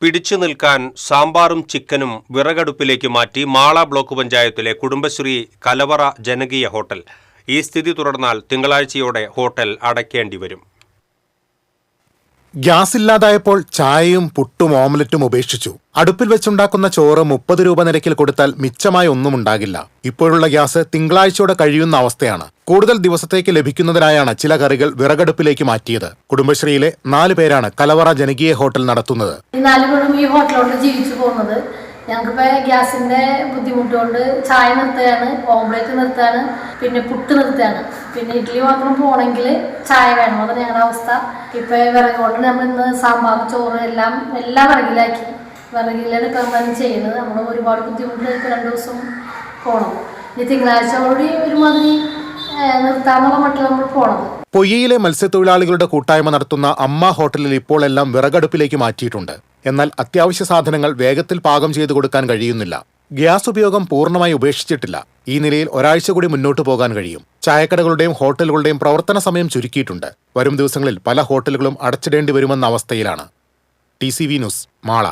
പിടിച്ചു നിൽക്കാൻ സാമ്പാറും ചിക്കനും വിറകടുപ്പിലേക്ക് മാറ്റി മാള ബ്ലോക്ക് പഞ്ചായത്തിലെ കുടുംബശ്രീ കലവറ ജനകീയ ഹോട്ടൽ. ഈ സ്ഥിതി തുടർന്നാൽ തിങ്കളാഴ്ചയോടെ ഹോട്ടൽ അടയ്ക്കേണ്ടി വരും. ഗ്യാസ് ഇല്ലാതായപ്പോൾ ചായയും പുട്ടും ഓംലറ്റും ഉപേക്ഷിച്ചു. അടുപ്പിൽ വെച്ചുണ്ടാക്കുന്ന ചോറ് 30 രൂപ നിരക്കിൽ കൊടുത്താൽ മിച്ചമായി ഒന്നും ഉണ്ടാകില്ല. ഇപ്പോഴുള്ള ഗ്യാസ് തിങ്കളാഴ്ചയോടെ കഴിയുന്ന അവസ്ഥയാണ്. കൂടുതൽ ദിവസത്തേക്ക് ലഭിക്കുന്നതിനായാണ് ചില കറികൾ വിറകടുപ്പിലേക്ക് മാറ്റിയത്. കുടുംബശ്രീയിലെ 4 പേരാണ് കലവറ ജനകീയ ഹോട്ടൽ നടത്തുന്നത്. ഈ ഹോട്ടലോട്ട് ജീവിച്ചു പോകുന്നത് ഞങ്ങൾക്കിപ്പോ ഗ്യാസിന്റെ ബുദ്ധിമുട്ടുകൊണ്ട് ചായ നിർത്തുകയാണ്, ഓംലേറ്റ് നിർത്തുകയാണ്, പിന്നെ പുട്ട് നിർത്തുകയാണ്, പിന്നെ ഇഡ്ഡലി മാത്രം പോകണമെങ്കിൽ ചായ വേണം. അതാണ് ഞങ്ങളുടെ അവസ്ഥ. ഇപ്പൊ വിറക് കൊണ്ട് നമ്മൾ ഇന്ന് സാമ്പാർ ചോറ് എല്ലാം വിറകിലാക്കി. വിറകിലാണ് ഇപ്പം ചെയ്യുന്നത്. നമ്മൾ ഒരുപാട് ബുദ്ധിമുട്ട് 2 ദിവസം പോകണം. ഈ തിങ്കളാഴ്ചയോടെ ഒരുമാതിരി നിർത്താനുള്ള മട്ടിൽ നമ്മൾ പോണത്. പൊയ്യയിലെ മത്സ്യത്തൊഴിലാളികളുടെ കൂട്ടായ്മ നടത്തുന്ന അമ്മ ഹോട്ടലിൽ ഇപ്പോൾ എല്ലാം വിറകടുപ്പിലേക്ക് മാറ്റിയിട്ടുണ്ട്. എന്നാൽ അത്യാവശ്യ സാധനങ്ങൾ വേഗത്തിൽ പാകം ചെയ്തു കൊടുക്കാൻ കഴിയുന്നില്ല. ഗ്യാസ് ഉപയോഗം പൂർണ്ണമായി ഉപേക്ഷിച്ചിട്ടില്ല. ഈ നിലയിൽ ഒരാഴ്ച കൂടി മുന്നോട്ട് പോകാൻ കഴിയും. ചായക്കടകളുടെയും ഹോട്ടലുകളുടെയും പ്രവർത്തന സമയം ചുരുക്കിയിട്ടുണ്ട്. വരും ദിവസങ്ങളിൽ പല ഹോട്ടലുകളും അടച്ചിടേണ്ടി വരുമെന്ന അവസ്ഥയിലാണ്. TCV news, Mala.